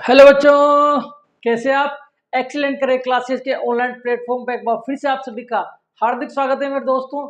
Hello बच्चों, कैसे आप? एक्सीलेंट करें क्लासेस के ऑनलाइन प्लेटफॉर्म पर एक बार फिर से आप सभी का हार्दिक स्वागत है मेरे दोस्तों।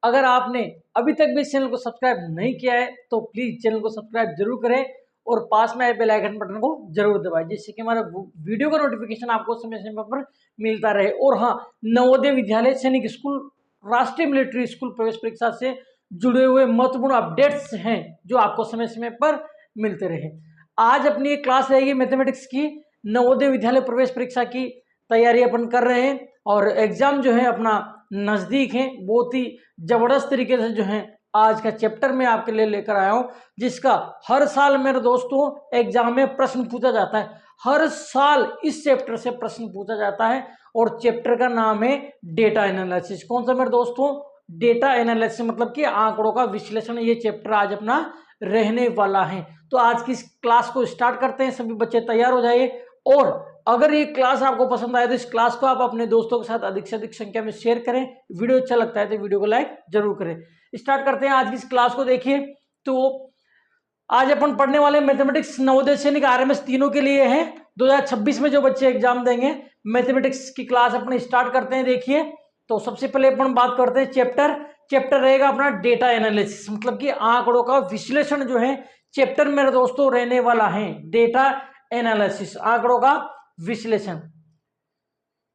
अगर आपने अभी तक भी इस चैनल को सब्सक्राइब नहीं किया है तो प्लीज चैनल को सब्सक्राइब जरूर करें और पास में आए बेल आइकन बटन को जरूर दबाएं, जिससे कि हमारे वीडियो का नोटिफिकेशन आपको समय समय पर मिलता रहे। और हाँ, नवोदय विद्यालय सैनिक स्कूल राष्ट्रीय मिलिट्री स्कूल प्रवेश परीक्षा से जुड़े हुए महत्वपूर्ण अपडेट्स हैं जो आपको समय समय पर मिलते रहे। आज अपनी एक क्लास रहेगी मैथमेटिक्स की, नवोदय विद्यालय प्रवेश परीक्षा की तैयारी अपन कर रहे हैं और एग्जाम जो है अपना नजदीक है। बहुत ही जबरदस्त तरीके से जो है आज का चैप्टर मैं आपके लिए लेकर आया हूं, जिसका हर साल मेरे दोस्तों एग्जाम में प्रश्न पूछा जाता है। हर साल इस चैप्टर से प्रश्न पूछा जाता है और चैप्टर का नाम है डेटा एनालिसिस। कौन सा मेरे दोस्तों? डेटा एनालिसिस, मतलब कि आंकड़ों का विश्लेषण। ये चैप्टर आज अपना रहने वाला है। तो आज की इस क्लास को स्टार्ट करते हैं। सभी बच्चे तैयार हो जाइए और अगर ये क्लास आपको पसंद आए तो इस क्लास को आप अपने दोस्तों के साथ अधिक से अधिक संख्या में शेयर करें। वीडियो अच्छा लगता है तो वीडियो को लाइक जरूर करें। स्टार्ट करते हैं आज की इस क्लास को। देखिए, तो आज अपन पढ़ने वाले मैथमेटिक्स नवोदय सैनिक आरएमएस तीनों के लिए है। 2026 में जो बच्चे एग्जाम देंगे मैथमेटिक्स की क्लास अपन स्टार्ट करते हैं। देखिए, तो सबसे पहले अपन बात करते हैं चैप्टर रहेगा अपना डेटा एनालिसिस, मतलब कि आंकड़ों का विश्लेषण जो है चैप्टर मेरे दोस्तों रहने वाला है। डेटा एनालिसिस, आंकड़ों का विश्लेषण।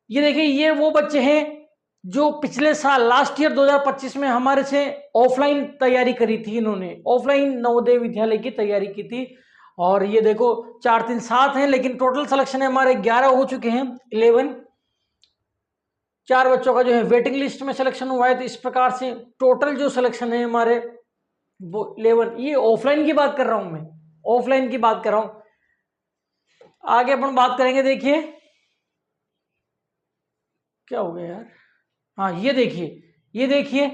ये देखिए, ये वो बच्चे हैं जो पिछले साल लास्ट ईयर 2025 में हमारे से ऑफलाइन तैयारी करी थी। इन्होंने ऑफलाइन नवोदय विद्यालय की तैयारी की थी और ये देखो 4 3 7 हैं, लेकिन टोटल सिलेक्शन हमारे 11 हो चुके हैं। 11 4 बच्चों का जो है वेटिंग लिस्ट में सिलेक्शन हुआ है। तो इस प्रकार से टोटल जो सिलेक्शन है हमारे वो 11। ये ऑफलाइन की बात कर रहा हूं, मैं ऑफलाइन की बात कर रहा हूं। आगे अपन बात करेंगे। देखिए क्या हो गया यार। हाँ, ये देखिए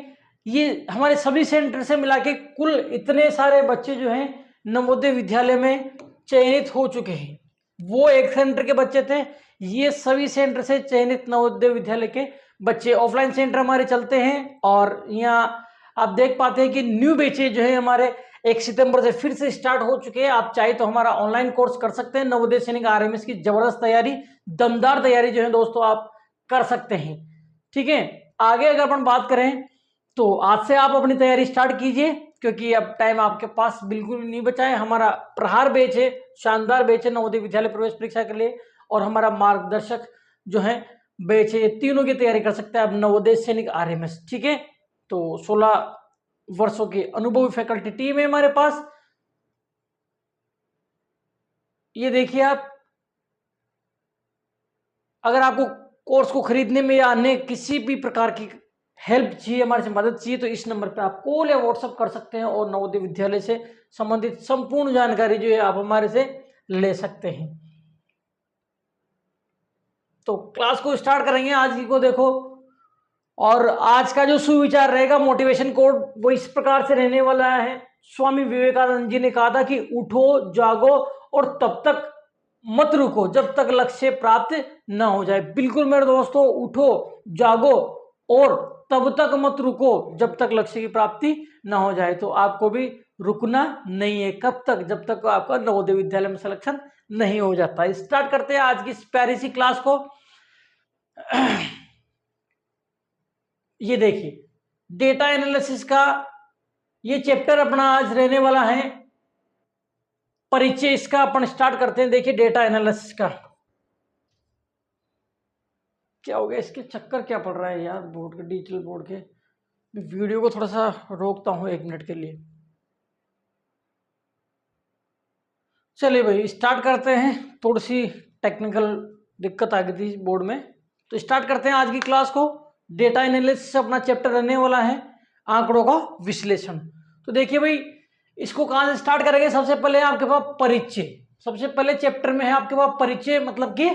ये हमारे सभी सेंटर से मिला के कुल इतने सारे बच्चे जो हैं नवोदय विद्यालय में चयनित हो चुके हैं। वो एक सेंटर के बच्चे थे, ये सभी सेंटर से चयनित नवोदय विद्यालय के बच्चे। ऑफलाइन सेंटर हमारे चलते हैं और यहाँ आप देख पाते हैं कि न्यू बैचेज जो है हमारे 1 सितंबर से फिर से स्टार्ट हो चुके हैं। आप चाहे तो हमारा ऑनलाइन कोर्स कर सकते हैं। नवोदय सैनिक आरएमएस की जबरदस्त तैयारी, दमदार तैयारी जो है दोस्तों आप कर सकते हैं। ठीक है, आगे अगर अपन बात करें तो आज से आप अपनी तैयारी स्टार्ट कीजिए, क्योंकि अब टाइम आपके पास बिल्कुल नहीं बचा है। हमारा प्रहार बैच है, शानदार बैच है नवोदय विद्यालय प्रवेश परीक्षा के लिए, और हमारा मार्गदर्शक जो है बैच है, तीनों की तैयारी कर सकते हैं अब नवोदय सैनिक आरएमएस। ठीक है, तो 16 वर्षों की अनुभवी फैकल्टी टीम है हमारे पास। ये देखिए आप, अगर आपको कोर्स को खरीदने में या अन्य किसी भी प्रकार की हेल्प चाहिए, हमारे से मदद चाहिए, तो इस नंबर पर आप कॉल या व्हाट्सएप कर सकते हैं और नवोदय विद्यालय से संबंधित संपूर्ण जानकारी जो है आप हमारे से ले सकते हैं। तो क्लास को स्टार्ट करेंगे आज की को। देखो, और आज का जो सुविचार रहेगा, मोटिवेशन कोड, वो इस प्रकार से रहने वाला है। स्वामी विवेकानंद जी ने कहा था कि उठो, जागो और तब तक मत रुको जब तक लक्ष्य प्राप्त ना हो जाए। बिल्कुल मेरे दोस्तों, उठो, जागो और तब तक मत रुको जब तक लक्ष्य की प्राप्ति ना हो जाए। तो आपको भी रुकना नहीं है। कब तक? जब तक आपका नवोदय विद्यालय में सिलेक्शन नहीं हो जाता। स्टार्ट करते हैं आज की इस प्यारी सी क्लास को। ये देखिए, डेटा एनालिसिस का ये चैप्टर अपना आज रहने वाला है। परिचय इसका अपन स्टार्ट करते हैं। देखिए, डेटा एनालिसिस का क्या हो गया, इसके चक्कर क्या पड़ रहा है यार बोर्ड के, डिजिटल बोर्ड के। वीडियो को थोड़ा सा रोकता हूं 1 मिनट के लिए। चलिए भाई, स्टार्ट करते हैं। थोड़ी सी टेक्निकल दिक्कत आ गई थी बोर्ड में, तो स्टार्ट करते हैं आज की क्लास को। डेटा एनालिसिस अपना चैप्टर रहने वाला है, आंकड़ों का विश्लेषण। तो देखिए भाई, इसको कहां से स्टार्ट करेंगे? सबसे पहले आपके पास परिचय। सबसे पहले चैप्टर में है आपके पास परिचय, मतलब कि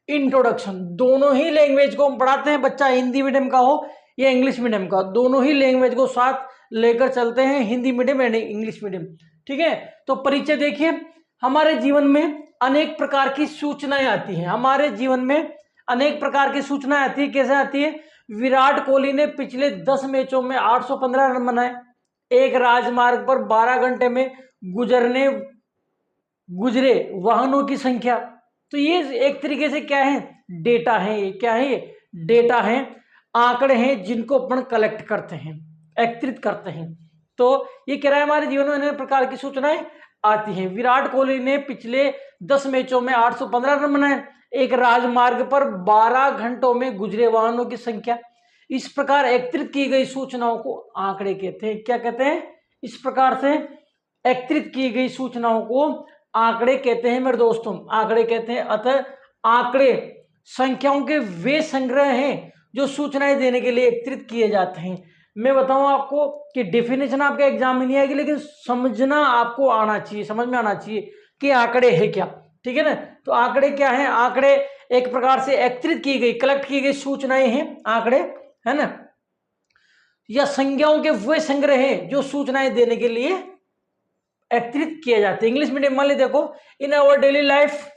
इंट्रोडक्शन। दोनों ही लैंग्वेज को हम पढ़ाते हैं, बच्चा हिंदी मीडियम का हो या इंग्लिश मीडियम का, दोनों ही लैंग्वेज को साथ लेकर चलते हैं, Hindi medium and English medium. ठीक है, तो परिचय देखिए, हमारे जीवन में अनेक प्रकार की सूचनाएं आती हैं। हमारे जीवन में अनेक प्रकार की सूचनाएं आती है। कैसे आती है? विराट कोहली ने पिछले 10 मैचों में 815 रन बनाए। एक राजमार्ग पर 12 घंटे में गुजरे वाहनों की संख्या, तो ये एक तरीके से क्या है, डेटा है। ये क्या है, ये डेटा है, आंकड़े हैं जिनको अपन कलेक्ट करते हैं, एकत्रित करते हैं। तो ये कह रहा है हमारे जीवन में अनेक प्रकार की सूचनाएं आती हैं। विराट कोहली ने पिछले 10 मैचों में 815 रन बनाए। एक राजमार्ग पर 12 घंटों में गुजरे वाहनों की संख्या। इस प्रकार एकत्रित की गई सूचनाओं को आंकड़े कहते हैं। क्या कहते हैं, इस प्रकार से एकत्रित की गई सूचनाओं को आंकड़े कहते हैं मेरे दोस्तों, आंकड़े कहते हैं। अतः आंकड़े संख्याओं के वे संग्रह हैं जो सूचनाएं देने के लिए एकत्रित किए जाते हैं। मैं बताऊं आपको कि डेफिनेशन आपके एग्जाम में नहीं आएगी, लेकिन समझना आपको आना चाहिए, समझ में आना चाहिए कि आंकड़े है क्या। ठीक है ना। तो आंकड़े क्या है, आंकड़े एक प्रकार से एकत्रित की गई, कलेक्ट की गई सूचनाएं हैं आंकड़े, है ना, या संज्ञाओं के वे संग्रह हैं जो सूचनाएं देने के लिए एकत्रित किए जाते हैं। इंग्लिश मीडियम मान ली देखो, in our daily life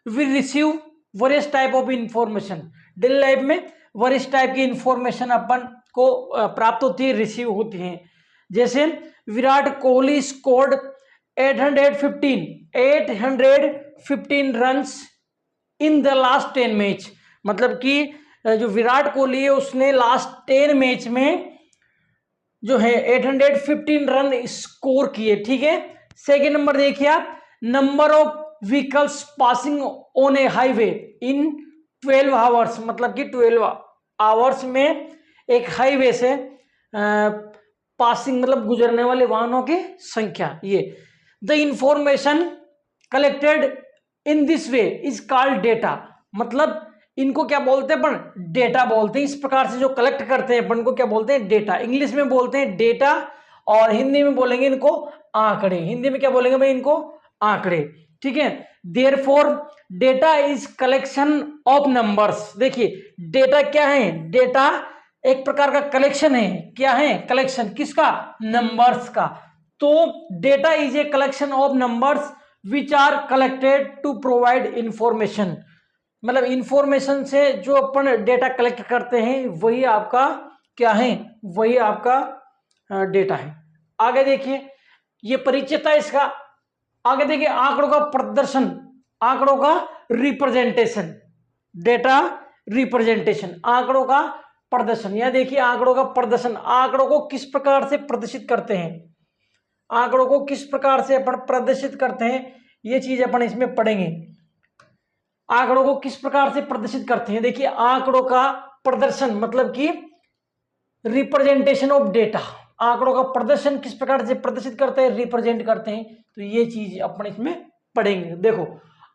we receive various type of information. Daily life में वरियस टाइप की इंफॉर्मेशन अपन को प्राप्त होती है, रिसीव होती है। जैसे Virat Kohli scored 815 runs in the last 10 match. मतलब कि जो विराट कोहली है उसने लास्ट 10 मैच में जो है 815 रन स्कोर किए। ठीक है। सेकेंड नंबर देखिए आप, number of vehicles passing on A highway in 12 hours. मतलब कि 12 आवर्स में एक हाईवे से पासिंग मतलब गुजरने वाले वाहनों की संख्या। ये the information collected in this way is called data. मतलब इनको क्या बोलते हैं अपन, डेटा बोलते हैं। इस प्रकार से जो कलेक्ट करते हैं अपन को क्या बोलते हैं, डेटा। इंग्लिश में बोलते हैं डेटा और हिंदी में बोलेंगे इनको आंकड़े। हिंदी में क्या बोलेंगे भाई, इनको आंकड़े। ठीक है। Therefore data is collection of numbers. देखिए डेटा क्या है, डेटा एक प्रकार का कलेक्शन है। क्या है, कलेक्शन किसका, नंबर्स का। तो data is a collection of numbers which are collected to provide information. मतलब इंफॉर्मेशन से जो अपन डेटा कलेक्ट करते हैं वही आपका क्या है, वही आपका डेटा है। आगे देखिए, ये परिचय था इसका। आगे देखिए, आंकड़ों का प्रदर्शन, आंकड़ों का रिप्रेजेंटेशन, डेटा रिप्रेजेंटेशन, आंकड़ों का प्रदर्शन। या देखिए आंकड़ों का प्रदर्शन, आंकड़ों को किस प्रकार से प्रदर्शित करते हैं, आंकड़ों को किस प्रकार से अपन प्रदर्शित करते हैं, ये चीज अपन इसमें पढ़ेंगे। आंकड़ों को किस प्रकार से प्रदर्शित करते हैं। देखिए आंकड़ों का प्रदर्शन मतलब कि रिप्रेजेंटेशन ऑफ डेटा, आंकड़ों का प्रदर्शन किस प्रकार से प्रदर्शित करते हैं, रिप्रेजेंट करते हैं। तो ये चीज अपन इसमें पढ़ेंगे। देखो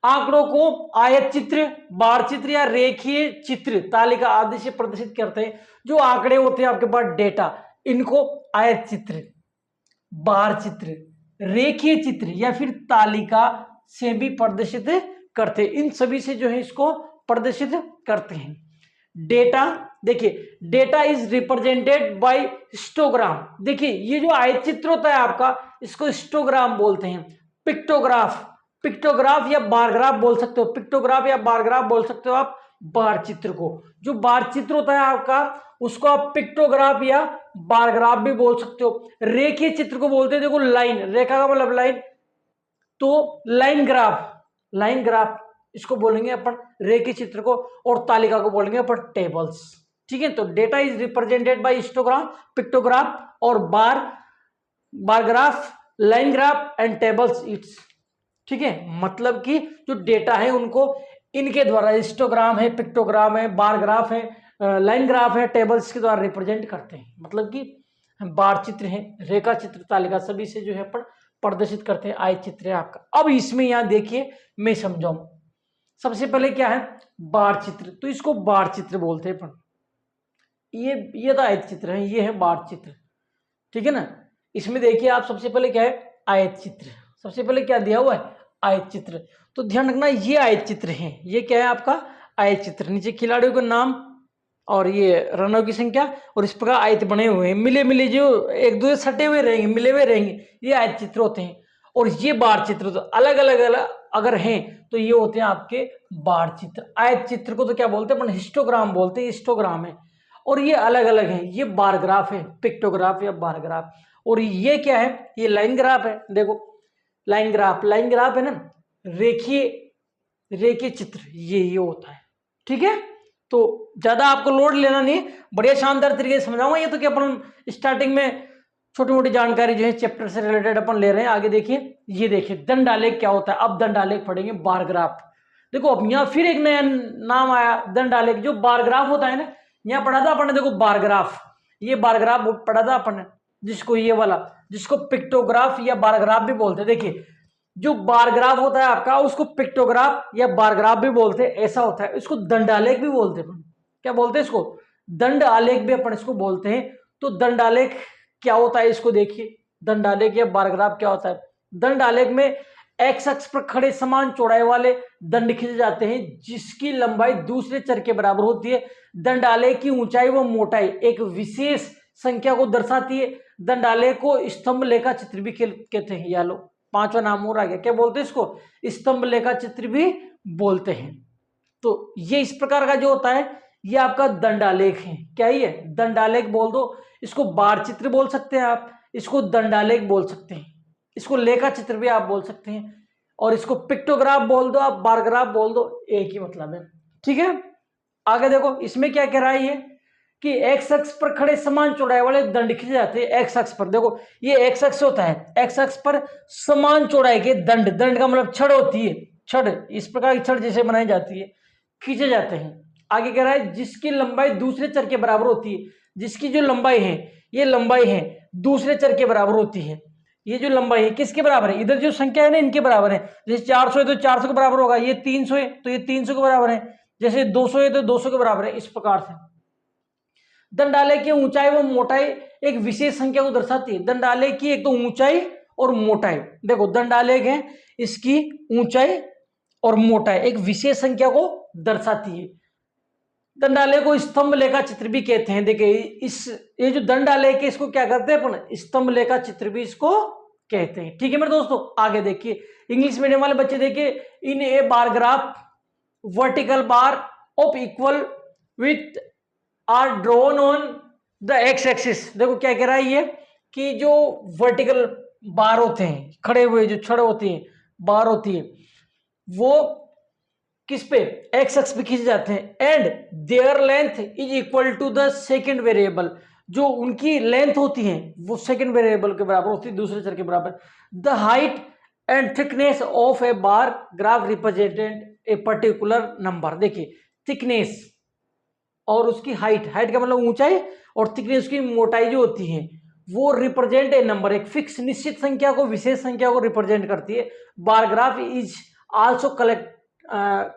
आंकड़ों को आयत चित्र, बार चित्र या रेखीय चित्र, तालिका आदि से प्रदर्शित करते हैं। जो आंकड़े होते हैं आपके पास डेटा, इनको आयत चित्र, बार चित्र, रेखीय चित्र या फिर तालिका से भी प्रदर्शित करते हैं। इन सभी से जो है इसको प्रदर्शित करते हैं। डेटा देखिए, data is represented by histogram. देखिए ये जो आयत चित्र होता है आपका, इसको हिस्टोग्राम बोलते हैं। पिक्टोग्राफ, पिक्टोग्राफ या बारग्राफ बोल सकते हो, पिक्टोग्राफ या बारग्राफ बोल सकते हो आप बार चित्र को। जो बार चित्र होता है आपका उसको आप पिक्टोग्राफ या बारग्राफ भी बोल सकते हो। रेखीय चित्र को बोलते हैं, देखो लाइन, रेखा का मतलब लाइन, तो लाइन ग्राफ, लाइन ग्राफ इसको बोलेंगे अपन रेखीय चित्र को, और तालिका को बोलेंगे अपन टेबल्स। ठीक है। तो data is represented by histogram, pictograph और bar graph, line graph and tables its. ठीक है। मतलब कि जो डेटा है उनको इनके द्वारा, हिस्टोग्राम है, पिक्टोग्राम है, बारग्राफ है, लाइन ग्राफ है, टेबल्स के द्वारा रिप्रेजेंट करते हैं। मतलब कि बार चित्र है, रेखा चित्र, तालिका सभी से जो है अपन प्रदर्शित करते हैं। आयत चित्र है आपका। अब इसमें यहां देखिए मैं समझाऊं। सबसे पहले क्या है, बार चित्र। तो इसको बार चित्र बोलते हैं अपन। ये तो आयत चित्र है, ये है बार चित्र। ठीक है ना। इसमें देखिए आप, सबसे पहले क्या है, आयत चित्र। सबसे पहले क्या दिया हुआ है, आयत चित्र। तो ध्यान रखना ये आयत चित्र है। ये क्या है आपका, आयत चित्र। नीचे खिलाड़ियों का नाम और ये रनों की संख्या, और इस प्रकार आयत बने हुए हैं, मिले मिले जो एक दूसरे सटे हुए रहेंगे, मिले हुए रहेंगे, ये आयत चित्र होते हैं। और ये बार चित्र, तो अलग अलग अगर हैं तो ये होते हैं आपके बार चित्र। आयत चित्र को तो क्या बोलते हैं अपन, हिस्टोग्राम बोलते हैं, हिस्टोग्राम है। और ये अलग अलग है, ये बारग्राफ है, पिक्टोग्राफ या बारग्राफ। और ये क्या है, ये लाइन ग्राफ है। देखो लाइन ग्राफ, लाइन ग्राफ है ना, रेखीय रेखीय चित्र ये होता है। ठीक है, तो ज्यादा आपको लोड लेना नहीं, बढ़िया शानदार तरीके से समझाऊंगा। ये तो क्या अपन स्टार्टिंग में छोटी मोटी जानकारी जो है चैप्टर से रिलेटेड अपन ले रहे हैं। आगे देखिए, ये देखिए दंड आलेख क्या होता है। अब दंड आलेख पढ़ेंगे, बार ग्राफ। देखो अब यहाँ फिर एक नया नाम आया, दंड आलेख। जो बार ग्राफ होता है ना, यहाँ पढ़ा था अपन ने, देखो बार ग्राफ, ये बार ग्राफ पढ़ा था अपन ने, जिसको ये वाला, जिसको पिक्टोग्राफ या बार ग्राफ भी बोलते हैं। देखिए जो बार ग्राफ होता है आपका, उसको पिक्टोग्राफ या बार ग्राफ भी बोलते हैं, ऐसा होता है। इसको दंड आलेख भी बोलते हैं। क्या बोलते हैं इसको? दंड आलेख भी अपन इसको बोलते हैं। तो दंड आलेख क्या होता है इसको देखिए, दंड आलेख या बार ग्राफ क्या होता है। दंड आलेख में एक्स अक्ष पर खड़े समान चौड़ाई वाले दंड खींचे जाते हैं, जिसकी लंबाई दूसरे चर के बराबर होती है। दंड आलेख की ऊंचाई व मोटाई एक विशेष संख्या को दर्शाती है। दंड आलेख को स्तंभ लेखा चित्र भी कहते हैं। या लो, पांचवा नाम और आ गया, क्या बोलते हैं इसको? स्तंभ लेखा चित्र भी बोलते हैं। तो ये इस प्रकार का जो होता है, ये आपका दंड आलेख है। क्या ये दंड आलेख बोल दो। इसको बार चित्र बोल सकते हैं आप, इसको दंड आलेख बोल सकते हैं, इसको लेखा चित्र भी आप बोल सकते हैं, और इसको पिक्टोग्राफ बोल दो, आप बार ग्राफ बोल दो, एक ही मतलब है। ठीक है, आगे देखो इसमें क्या कह रहा है ये, कि एक्स अक्ष पर खड़े समान चौड़ाई वाले दंड खींचे जाते हैं। एक्स अक्ष पर देखो, ये एक्स अक्ष होता है, एक्स अक्ष पर समान चौड़ाई के दंड, दंड का मतलब छड़ होती है, छड़, इस प्रकार की छड़ जैसे बनाई जाती है, खींचे जाते हैं। आगे कह रहा है जिसकी लंबाई दूसरे चर के बराबर होती है। जिसकी जो लंबाई है, ये लंबाई है दूसरे चर के बराबर होती है। ये जो लंबाई है किसके बराबर है? इधर जो संख्या है ना, इनके बराबर है। जैसे 400 है तो 400 के बराबर होगा, ये 300 है तो ये 300 के बराबर है, जैसे 200 है तो 200 के बराबर है। इस प्रकार से दंड आलेख की ऊंचाई व मोटाई एक विशेष संख्या को दर्शाती है। दंड आलेख की एक तो ऊंचाई और मोटाई, देखो दंड आलेख है, इसकी ऊंचाई और मोटाई एक विशेष संख्या को दर्शाती है। दंड आलेख को स्तंभ लेखा चित्र भी कहते हैं। देखिए इस, ये जो दंड आलेख है, इसको क्या करते हैं अपन? स्तंभ लेखा चित्र भी इसको कहते हैं। ठीक है मेरे दोस्तों, आगे देखिए, इंग्लिश मीडियम वाले बच्चे देखिए, in a bar graph vertical bar of equal width are drawn on the x axis. देखो क्या कह रहा है ये, कि जो वर्टिकल बार होते हैं, खड़े हुए जो छड़ होती हैं, बार होती है, वो किस पे? एक्स अक्ष पे खींचे जाते हैं। And their length is equal to the second variable, जो उनकी लेंथ होती है वो सेकंड वेरिएबल के बराबर होती है, दूसरे चर के बराबर। The height and thickness of A bar graph represented a particular number. देखिए थिकनेस और उसकी हाइट, हाइट का मतलब ऊंचाई, और थिकनेस की मोटाई जो होती है वो रिप्रेजेंट ए नंबर, एक फिक्स निश्चित संख्या को, विशेष संख्या को रिप्रेजेंट करती है। Bar graph is also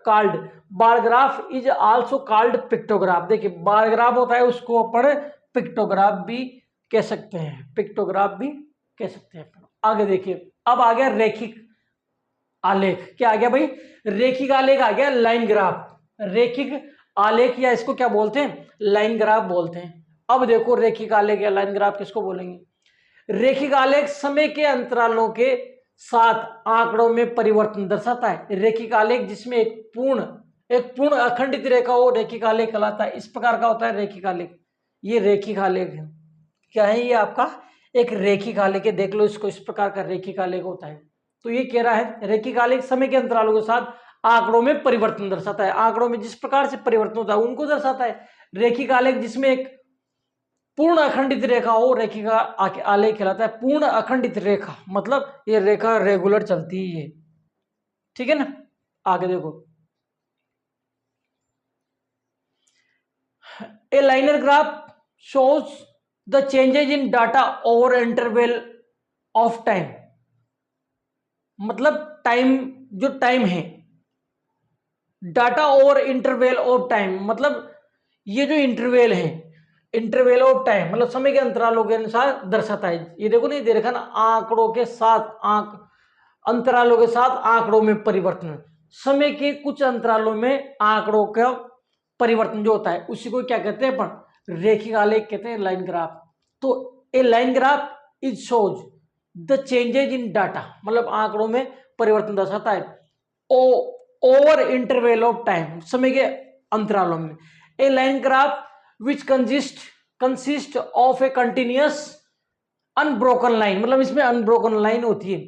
called, bar graph is also called pictograph. देखिए बार ग्राफ होता है, उसको अपन पिक्टोग्राफ भी कह सकते हैं, पिक्टोग्राफ भी कह सकते हैं। आगे देखिए, अब आ गया रेखिक आलेख। क्या आ गया भाई? रेखिक आलेख आ गया, लाइन ग्राफ। रेखिक आलेख या इसको क्या बोलते हैं? लाइन ग्राफ बोलते हैं। अब देखो रेखिक आलेख या लाइन ग्राफ किसको बोलेंगे? रेखिक आलेख समय के अंतरालों के साथ आंकड़ों में परिवर्तन दर्शाता है। रेखिक आलेख जिसमें एक पूर्ण अखंडित रेखा हो, रेखिक आलेख कहलाता है। इस प्रकार का होता है रेखिक आलेख। ये रेखिक आलेख है। क्या है ये? आपका एक रेखिक आलेख है, देख लो इसको, इस प्रकार का रेखिक आलेख होता है। तो ये कह रहा है रेखिक आलेख समय के अंतरालों के साथ आंकड़ों में परिवर्तन दर्शाता है। आंकड़ों में जिस प्रकार से परिवर्तन होता है उनको दर्शाता है। रेखिक आलेख जिसमें एक पूर्ण अखंडित रेखा हो, रेखिक आलेख कहलाता है। पूर्ण अखंडित रेखा मतलब ये रेखा रेगुलर चलती है ये, ठीक है ना। आगे देखो, a linear graph shows the changes in data over interval of time. मतलब टाइम, जो टाइम है, data over interval of time मतलब ये जो इंटरवल है, इंटरवल ऑफ टाइम मतलब समय के अंतरालों के अनुसार दर्शाता है। ये देखो नहीं दे रखा ना, आंकड़ों के साथ अंतरालों के साथ आंकड़ों में परिवर्तन, समय के कुछ अंतरालों में आंकड़ों का परिवर्तन जो होता है उसी को क्या कहते हैं अपन? रेखिक आलेख कहते हैं, लाइन ग्राफ। तो a line graph is shows the changes in data मतलब आंकड़ों में परिवर्तन दर्शाता है ओवर इंटरवल ऑफ टाइम, समय के अंतरालों में। A line graph which consist of a continuous unbroken line मतलब इसमें अनब्रोकन लाइन होती है,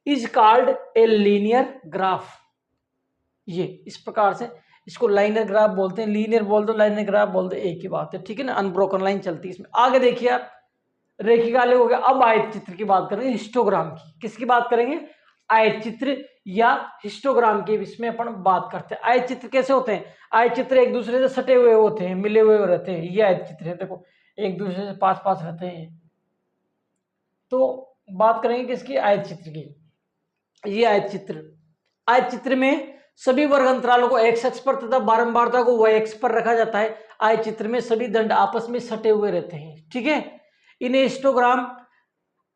is called a linear graph. ये इस प्रकार से इसको लाइनर ग्राफ बोलते हैं, लीनियर बोल दो, लाइनर ग्राफ बोल दो, एक ही बात है, ठीक है ना। अनब्रोकन लाइन चलती है इसमें। आगे देखिए आप, रेखिक आलेख हो गया। अब आयत चित्र की बात करेंगे, हिस्टोग्राम की। किसकी बात करेंगे? आयत चित्र या हिस्टोग्राम के इसमें अपन बात करते हैं। आयत चित्र कैसे होते हैं? आयत चित्र एक दूसरे से सटे हुए होते हैं, मिले हुए रहते हैं, ये आयत चित्र है। देखो एक दूसरे से पास पास रहते हैं। तो बात करेंगे किसकी? आयत चित्र की। ये आयत चित्र, आयत चित्र में सभी वर्ग अंतरालों को एक्स अक्ष पर तथा बारंबारता को वाई अक्ष पर रखा जाता है। आयत चित्र में सभी दंड आपस में सटे हुए रहते हैं, ठीक है। In histogram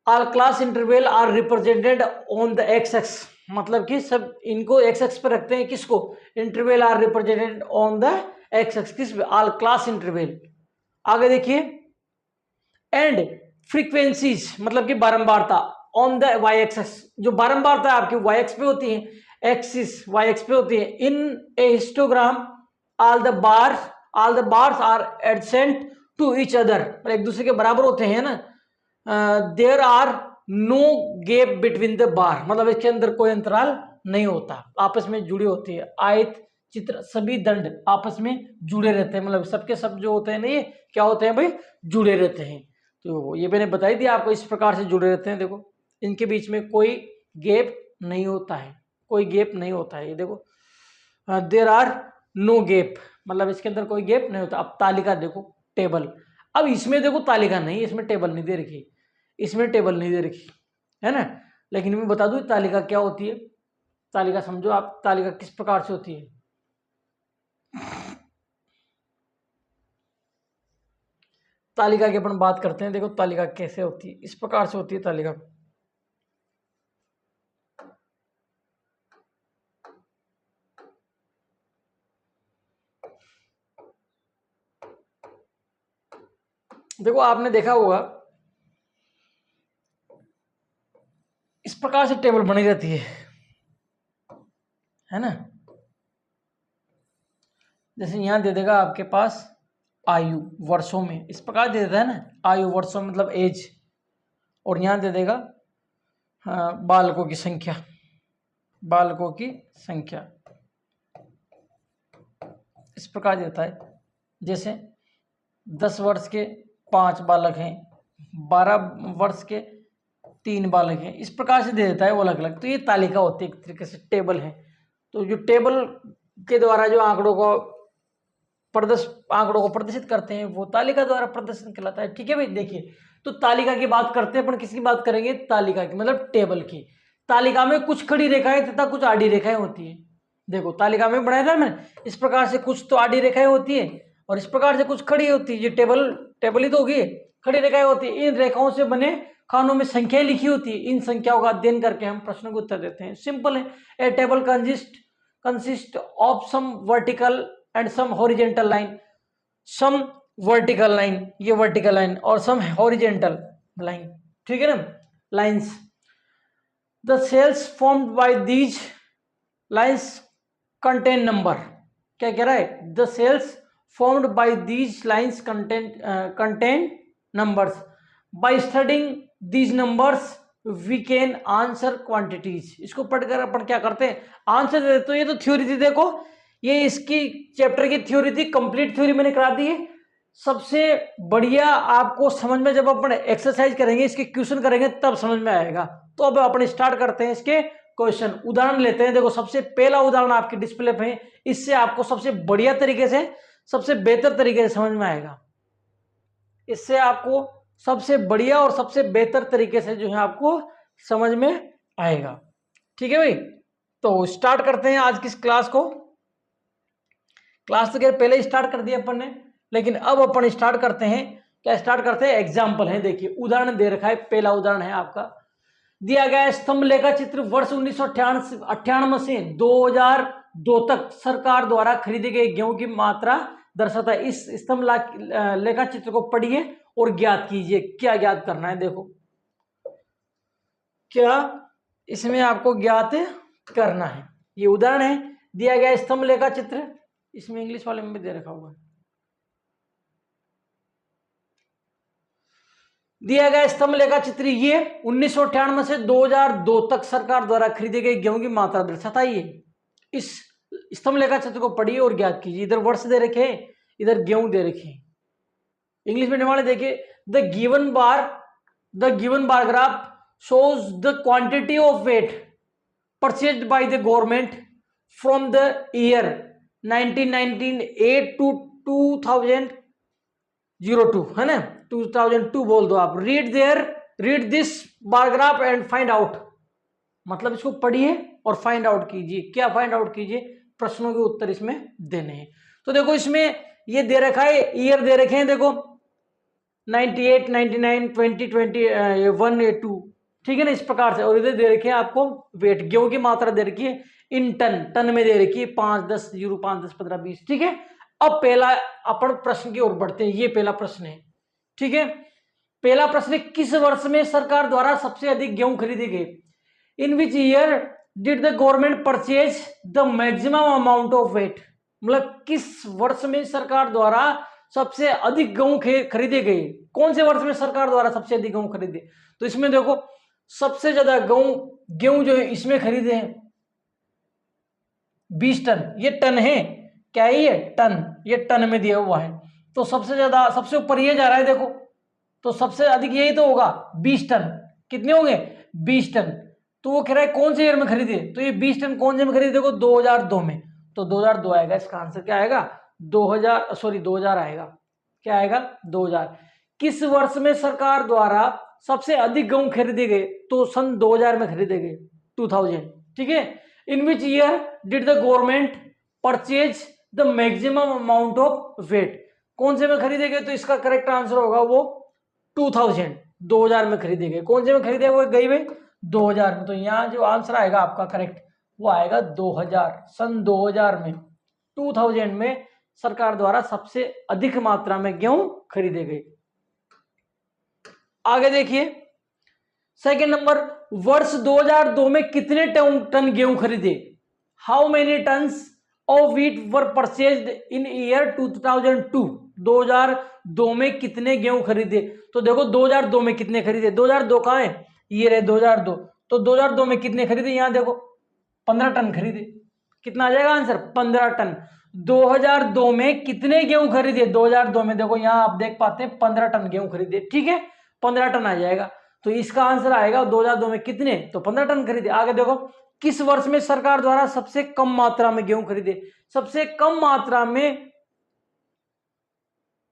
all class interval are represented on the x axis, मतलब कि सब इनको एक्स एक्स पर रखते हैं। किसको? Interval are represented on the x axis, किस? All class interval. आगे देखिए, एंड फ्रीक्वेंसीज मतलब कि बारंबारता ऑन द वाई एक्सिस, जो बारंबारता आपकी वाई एक्स पे होती है, एक्सिस वाई एक्स पे होती है। In a histogram all the bars are adjacent to each other, एक दूसरे के बराबर होते हैं ना। There are no gap between the bar, मतलब इसके अंदर कोई अंतराल नहीं होता, आपस में जुड़ी होती है। आयत चित्र सभी दंड आपस में जुड़े रहते हैं, मतलब सबके सब जो होते हैं ना, ये क्या होते हैं भाई? जुड़े रहते हैं। तो ये मैंने बताई दिया आपको, इस प्रकार से जुड़े रहते हैं। देखो इनके बीच में कोई गैप नहीं होता है, कोई गैप नहीं होता है। ये देखो देयर आर नो गैप, मतलब इसके अंदर कोई गैप नहीं होता। अब तालिका देखो, टेबल। अब इसमें देखो तालिका नहीं, इसमें टेबल नहीं दे रखी, इसमें टेबल नहीं दे रखी है ना। लेकिन मैं बता दूं तालिका क्या होती है। तालिका समझो आप, तालिका किस प्रकार से होती है। तालिका की अपन बात करते हैं। देखो तालिका कैसे होती है, इस प्रकार से होती है तालिका। देखो आपने देखा होगा इस प्रकार से टेबल बनी रहती है ना। जैसे यहां दे देगा आपके पास आयु वर्षों में, इस प्रकार दे देता है ना, आयु वर्षों मतलब एज। और यहां दे देगा बालकों की संख्या, बालकों की संख्या इस प्रकार देता है। जैसे 10 वर्ष के 5 बालक हैं, 12 वर्ष के 3 बालक हैं, इस प्रकार से दे देता है वो अलग अलग। तो ये तालिका होती है, एक तरीके से टेबल है। तो जो टेबल के द्वारा जो आंकड़ों को प्रदर्शित करते हैं वो तालिका द्वारा प्रदर्शन कहलाता है, ठीक है भाई। देखिए तो तालिका की बात करते हैं अपन, किसकी बात करेंगे? तालिका की, मतलब टेबल की। तालिका में कुछ खड़ी रेखाएं तथा कुछ आड़ी रेखाएं होती है। देखो तालिका में बनाया था मैंने, इस प्रकार से कुछ तो आड़ी रेखाएं होती है और इस प्रकार से कुछ खड़ी होती है। ये टेबल ही तो होगी, खड़ी रेखाएं होती है। इन रेखाओं से बने खानों में संख्याएं लिखी होती है। इन संख्याओं का अध्ययन करके हम प्रश्नों को उत्तर देते हैं। सिंपल है। A table consist of some vertical and some horizontal line, some vertical line, ये वर्टिकल लाइन, और सम हॉरिजेंटल लाइन, ठीक है ना, lines. The cells formed by these lines contain number. क्या कह रहा है? The cells formed by these lines contain numbers. By studying these numbers we can answer quantities. इसको पढ़कर अपन क्या करते हैं? आंसर देते। तो ये तो थ्योरी थी, देखो ये इसकी चैप्टर की थ्योरी थी, कंप्लीट थ्योरी मैंने करा दी है। सबसे बढ़िया आपको समझ में जब अपन एक्सरसाइज करेंगे, इसके क्वेश्चन करेंगे, तब समझ में आएगा। तो अब अपन स्टार्ट करते हैं इसके क्वेश्चन। उदाहरण लेते हैं। देखो सबसे पहला उदाहरण आपके डिस्प्ले पे है, इससे आपको सबसे बढ़िया तरीके से, सबसे बेहतर तरीके से समझ में आएगा। इससे आपको सबसे बढ़िया और सबसे बेहतर तरीके से जो है आपको समझ में आएगा, ठीक है भाई। तो स्टार्ट करते हैं आज की क्लास को। क्लास तो पहले ही स्टार्ट कर दिया अपन ने, लेकिन अब अपन स्टार्ट करते हैं। क्या स्टार्ट करते हैं? एग्जाम्पल है। देखिए उदाहरण दे रखा है, पहला उदाहरण है आपका, दिया गया स्तंभ लेखा चित्र वर्ष 1998 से 2002 तक सरकार द्वारा खरीदे गए गेहूं की मात्रा दर्शाता है। इस स्तंभ लेखा चित्र को पढ़िए और ज्ञात कीजिए। क्या ज्ञात करना है? देखो क्या इसमें आपको ज्ञात करना है। ये उदाहरण है, दिया गया स्तंभ लेखा चित्र, इसमें इंग्लिश वाले में भी दे रखा होगा। दिया गया स्तंभ लेखा चित्र ये 1998 से 2002 तक सरकार द्वारा खरीदे गए गेहूं की मात्रा दर्शाता है। ये इस स्तंभ लेखा चित्र को पढ़िए और ज्ञात कीजिए। इधर वर्ष दे रखे हैं, इधर गेहूं दे रखे हैं। इंग्लिश मीडियम वाले देखिए, the given bar graph shows the quantity of wheat purchased by the government from the year 1998 to 2002, है ना, 2002 बोल दो आप। Read this bar graph and find out, मतलब इसको पढ़िए और फाइंड आउट कीजिए। क्या फाइंड आउट कीजिए? प्रश्नों के उत्तर इसमें देने हैं। तो देखो इसमें ये दे रखा है, ईयर दे रखे हैं, देखो 98, 99, 2020, 1, 2, ठीक है ना, इस प्रकार से। और इधर दे रखी है आपको वेट, गेहूं की मात्रा दे रखी है इन टन में दे रखी है 5, 10, 0, 5, 10, 15, 20, ठीक है। अब पहला अपन प्रश्न की ओर बढ़ते हैं। ये पहला प्रश्न है, ठीक है। पहला प्रश्न है, किस वर्ष में सरकार द्वारा सबसे अधिक गेहूं खरीदे गए? In which year did the government purchase the maximum amount of wheat, मतलब किस वर्ष में सरकार द्वारा सबसे अधिक गेहूं खरीदे गए? कौन से वर्ष में सरकार द्वारा सबसे अधिक गेहूं खरीदे? तो इसमें देखो सबसे ज्यादा गेहूं जो है इसमें खरीदे हैं 20 टन। ये टन है क्या है? ये टन में दिया हुआ है। तो सबसे ज्यादा, सबसे ऊपर ये जा रहा है देखो, तो सबसे अधिक यही तो होगा 20 टन। कितने होंगे? 20 टन। तो वो कह रहा है कौन से ईयर में खरीदे? तो ये 20 टन कौन से में खरीदे? देखो 2002 में। तो 2002 आएगा इसका आंसर। क्या आएगा? 2000 आएगा। क्या आएगा? 2000। किस वर्ष में सरकार द्वारा सबसे अधिक गेहूं खरीदे गए? तो सन 2000 में खरीदे गए, 2000, ठीक है। In which year did the government purchase the maximum amount of wheat, कौन से में खरीदे गए? तो इसका करेक्ट आंसर होगा वो 2000 में खरीदे गए। कौन से में खरीदे गए हुए? 2000 में। तो यहाँ जो आंसर आएगा आपका करेक्ट वो आएगा 2000। सन 2000 में, 2000 में सरकार द्वारा सबसे अधिक मात्रा में गेहूं खरीदे गए। आगे देखिए सेकंड नंबर, वर्ष 2002 में कितने टन गेहूं खरीदे? How many tons of wheat were purchased in year 2002? 2002 में कितने गेहूं खरीदे? तो देखो 2002 में कितने खरीदे? 2002 कहां है? ये रहे 2002। तो 2002 में कितने खरीदे? यहां देखो 15 टन खरीदे। कितना आ जाएगा आंसर? 15 टन। 2002 में कितने गेहूं खरीदे? 2002 में देखो यहां आप देख पाते हैं 15 टन गेहूं खरीदे, ठीक है, 15 टन आ जाएगा। तो इसका आंसर आएगा 2002 में कितने? तो 15 टन खरीदे। आगे देखो, किस वर्ष में सरकार द्वारा सबसे कम मात्रा में गेहूं खरीदे? सबसे कम मात्रा में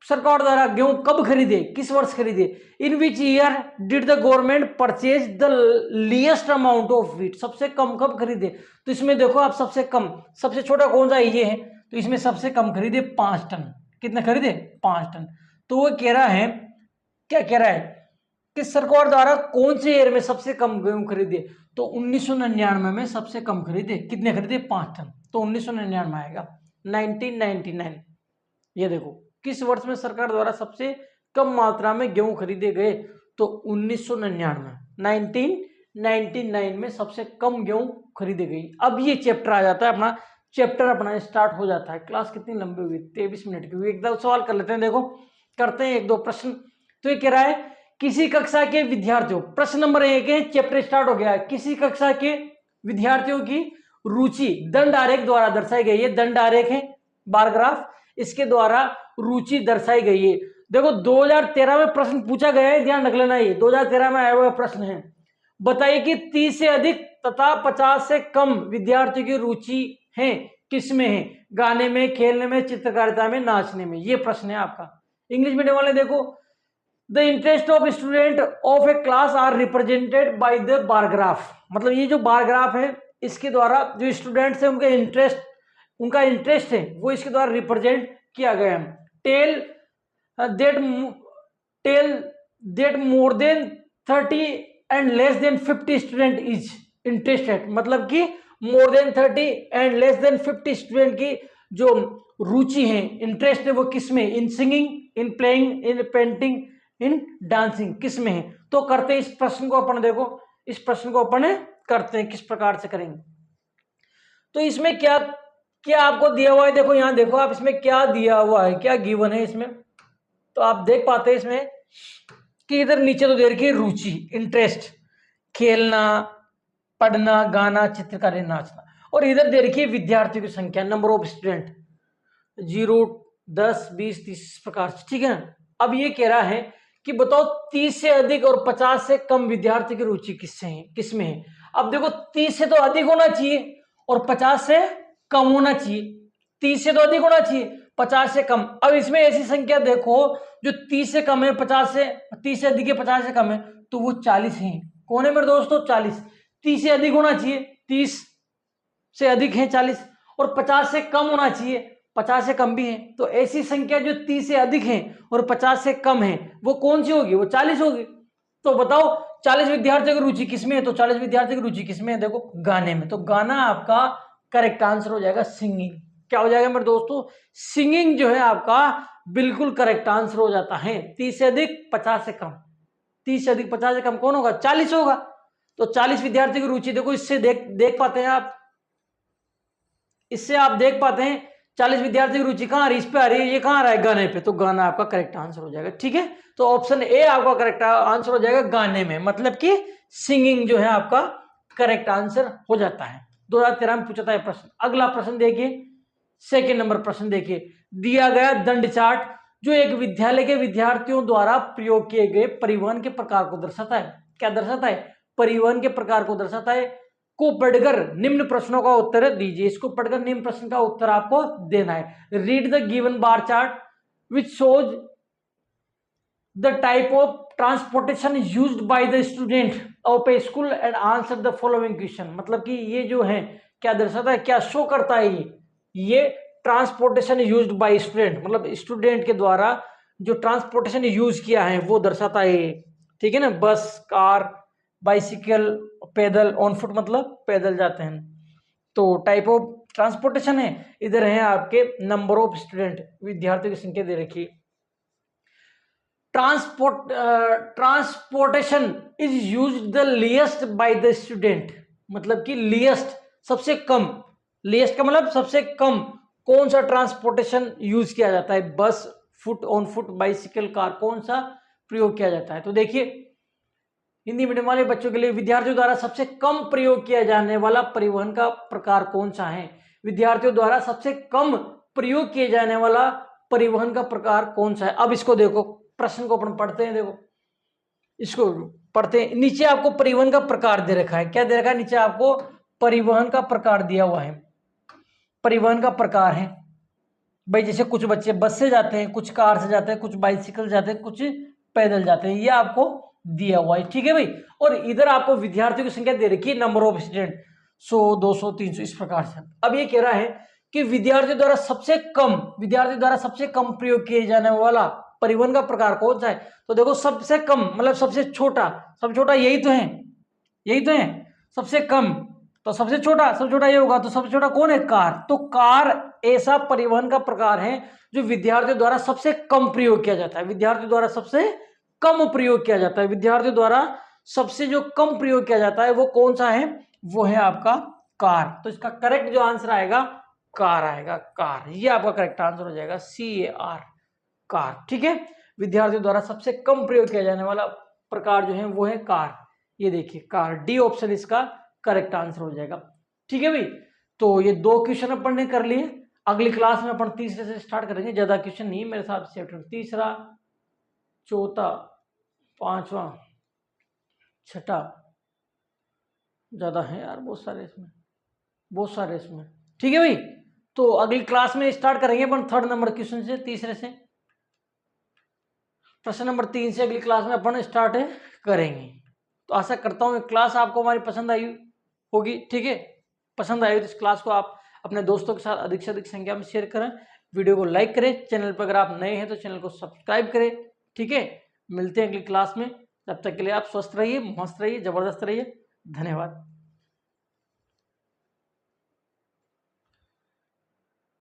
सरकार द्वारा गेहूं कब खरीदे? किस वर्ष खरीदे? In which year did the government purchase the least amount of wheat? सबसे कम कब खरीदे? तो इसमें देखो आप सबसे कम, सबसे छोटा कौन सा? ये है। तो इसमें सबसे कम खरीदे 5 टन। कितने खरीदे? 5 टन। तो वो कह रहा है, क्या कह रहा है कि सरकार द्वारा कौन से ईयर में सबसे कम गेहूं खरीदे? तो 1999 में सबसे कम खरीदे। कितने खरीदे? 5 टन। तो 1999 आएगा, 1999। ये देखो किस वर्ष में सरकार द्वारा सबसे कम मात्रा में गेहूं खरीदे गए? तो 1999, 1999 में सबसे कम गेहूं खरीदे गई। अब ये चैप्टर आ जाता है अपना, चैप्टर अपना स्टार्ट हो जाता है। क्लास कितनी लंबी हुई? 23 मिनट की हुई। एकदम सवाल कर लेते हैं, देखो करते हैं 1-2 प्रश्न। तो ये कह रहा है किसी कक्षा के विद्यार्थियों, प्रश्न नंबर 1 है, चैप्टर स्टार्ट हो गया है। किसी कक्षा के विद्यार्थियों की रुचि दंड आरेख द्वारा दर्शाई गई है। दंड आरेख है बार ग्राफ, इसके द्वारा रुचि दर्शाई गई है। देखो 2013 में प्रश्न पूछा गया है, ध्यान रख लेना, ये 2013 में आया हुआ प्रश्न है। बताइए कि 30 से अधिक तथा 50 से कम विद्यार्थियों की रुचि है किसमें है? गाने में, खेलने में, चित्रकारिता में, नाचने में। ये प्रश्न है आपका। इंग्लिश मीडियम वाले देखो, the interest of student of a class are represented by the bar graph, मतलब ये जो बार ग्राफ है इसके द्वारा जो स्टूडेंट्स है उनका इंटरेस्ट है वो इसके द्वारा रिप्रेजेंट किया गया है। Tell that more than 30 and less than 50 student is interested, मतलब कि more than 30 and less than 50 student की जो रुचि है, इंटरेस्ट है, वो किसमें? In singing, in playing, in painting, in dancing, किसमें है? तो करते हैं इस प्रश्न को अपन, देखो इस प्रश्न को अपन करते हैं किस प्रकार से करेंगे। तो इसमें क्या क्या आपको दिया हुआ है? देखो यहां देखो आप, इसमें क्या दिया हुआ है, क्या गिवन है इसमें? तो आप देख पाते हैं इसमें कि इधर नीचे तो दे रखी है रुचि, इंटरेस्ट, खेलना, पढ़ना, गाना, चित्रकारी, नाचना। और इधर दे रखी है विद्यार्थियों की संख्या, नंबर ऑफ स्टूडेंट, 0, 10, 20, 30 इस प्रकार से, ठीक है ना। अब ये कह रहा है कि बताओ 30 से अधिक और 50 से कम विद्यार्थी की रुचि किसमें है। अब देखो 30 से तो अधिक होना चाहिए और 50 से कम होना चाहिए। 30 से तो अधिक होना चाहिए, 50 से कम। अब इसमें ऐसी संख्या देखो जो 30 से कम है, 50 से 30 से अधिक है, 50 से कम है, तो वो 40 है। कौन है मेरे दोस्तों? 40। 30 से अधिक होना चाहिए, 30 से अधिक है 40, और 50 से कम होना चाहिए, 50 से कम भी है। तो ऐसी संख्या जो 30 से अधिक है और 50 से कम है वो कौन सी होगी? वो 40 होगी। तो बताओ 40 विद्यार्थियों की रुचि किसमें है? तो 40 विद्यार्थियों की रुचि किसमें है? देखो गाने में। तो गाना आपका करेक्ट आंसर हो जाएगा, सिंगिंग। क्या हो जाएगा मेरे दोस्तों? सिंगिंग जो है आपका बिल्कुल करेक्ट आंसर हो जाता है। 30 से अधिक, 50 से कम। 30 से अधिक, 50 से कम कौन होगा? 40 होगा। तो 40 विद्यार्थियों की रुचि, देखो इससे देख पाते हैं आप, इससे आप देख पाते हैं 40 विद्यार्थी की रुचि कहां आ रही है? इस पे आ रही है। ये कहां आ रहा है? गाने पे। तो गाना आपका करेक्ट आंसर हो जाएगा, ठीक है। तो ऑप्शन ए आपका करेक्ट आंसर हो जाएगा, गाने में, मतलब कि सिंगिंग जो है आपका करेक्ट आंसर हो जाता है। 2013 में पूछा था प्रश्न। अगला प्रश्न देखिए, सेकेंड नंबर प्रश्न देखिए, दिया गया दंड चार्ट जो एक विद्यालय के विद्यार्थियों द्वारा प्रयोग किए गए परिवहन के प्रकार को दर्शाता है। क्या दर्शाता है? परिवहन के प्रकार को दर्शाता है। को पढ़कर निम्न प्रश्नों का उत्तर दीजिए। इसको पढ़कर निम्न प्रश्न का उत्तर आपको देना है। Read the given bar chart which shows the type of transportation used by the student of A school and answer the following question. मतलब कि ये जो है क्या दर्शाता है, क्या शो करता है? ये ट्रांसपोर्टेशन यूज्ड बाय स्टूडेंट, मतलब स्टूडेंट के द्वारा जो ट्रांसपोर्टेशन यूज किया है वो दर्शाता है, ठीक है ना। बस, कार, बाइसिकल, पैदल, ऑन फुट मतलब पैदल जाते हैं। तो टाइप ऑफ ट्रांसपोर्टेशन है। इधर है आपके नंबर ऑफ स्टूडेंट, विद्यार्थियों की संख्या दे रखी। Transportation is used the least by the student, मतलब कि लीस्ट सबसे कम, लीस्ट का मतलब सबसे कम कौन सा ट्रांसपोर्टेशन यूज किया जाता है? बस, foot, on foot, bicycle, car, कौन सा प्रयोग किया जाता है? तो देखिए हिंदी मीडियम वाले बच्चों के लिए विद्यार्थियों द्वारा सबसे कम प्रयोग किया जाने वाला परिवहन का प्रकार कौन सा है? विद्यार्थियों द्वारा सबसे कम प्रयोग किए जाने वाला परिवहन का प्रकार कौन सा है? अब इसको देखो, प्रश्न को अपन पढ़ते हैं। देखो इसको पढ़ते हैं। नीचे आपको परिवहन का प्रकार दे रखा है। क्या दे रखा है? नीचे आपको परिवहन का प्रकार दिया हुआ है। परिवहन का प्रकार है भाई, जैसे कुछ बच्चे बस से जाते हैं, कुछ कार से जाते हैं, कुछ बाइसिकल जाते हैं, कुछ पैदल जाते हैं। ये आपको दिया हुआ है, ठीक है भाई। और इधर आपको विद्यार्थियों की संख्या दे रखी है, नंबर ऑफ स्टूडेंट 100, 200, 300 इस प्रकार से। अब ये कह रहा है कि विद्यार्थियों द्वारा सबसे कम प्रयोग किए जाने वाला परिवहन का प्रकार कौन सा है? तो देखो सबसे कम मतलब सबसे छोटा यही तो है सबसे कम। तो सबसे छोटा ये होगा। तो सबसे छोटा कौन है? कार। तो कार ऐसा परिवहन का प्रकार है जो विद्यार्थियों द्वारा सबसे कम प्रयोग किया जाता है। विद्यार्थियों द्वारा सबसे कम प्रयोग किया जाता है। विद्यार्थियों द्वारा सबसे जो कम प्रयोग किया जाता है वो कौन सा है? वो है आपका कार। तो इसका करेक्ट जो आंसर आएगा कार आएगा, कार। ये आपका करेक्ट आंसर हो जाएगा, CAR, कार, ठीक है। विद्यार्थियों द्वारा सबसे कम प्रयोग किया जाने वाला प्रकार जो है वो है कार। ये देखिए कार, डी ऑप्शन इसका करेक्ट आंसर हो जाएगा, ठीक है भाई। तो ये 2 क्वेश्चन अपन ने कर लिए। अगली क्लास में अपन तीसरे से स्टार्ट करेंगे। ज्यादा क्वेश्चन नहीं मेरे हिसाब से, चैप्टर तीसरा, चौथा, पांचवा, छठा, ज्यादा है यार, बहुत सारे इसमें, ठीक है भाई। तो अगली क्लास में स्टार्ट करेंगे अपन 3rd नंबर क्वेश्चन से, तीसरे से, प्रश्न नंबर 3 से अगली क्लास में अपन स्टार्ट करेंगे। तो आशा करता हूँ क्लास आपको हमारी पसंद आई होगी, ठीक है। पसंद आई तो इस क्लास को आप अपने दोस्तों के साथ अधिक से अधिक संख्या में शेयर करें, वीडियो को लाइक करें, चैनल पर अगर आप नए हैं तो चैनल को सब्सक्राइब करें, ठीक है। मिलते हैं अगली क्लास में, तब तक के लिए आप स्वस्थ रहिए, मस्त रहिए, जबरदस्त रहिए। धन्यवाद।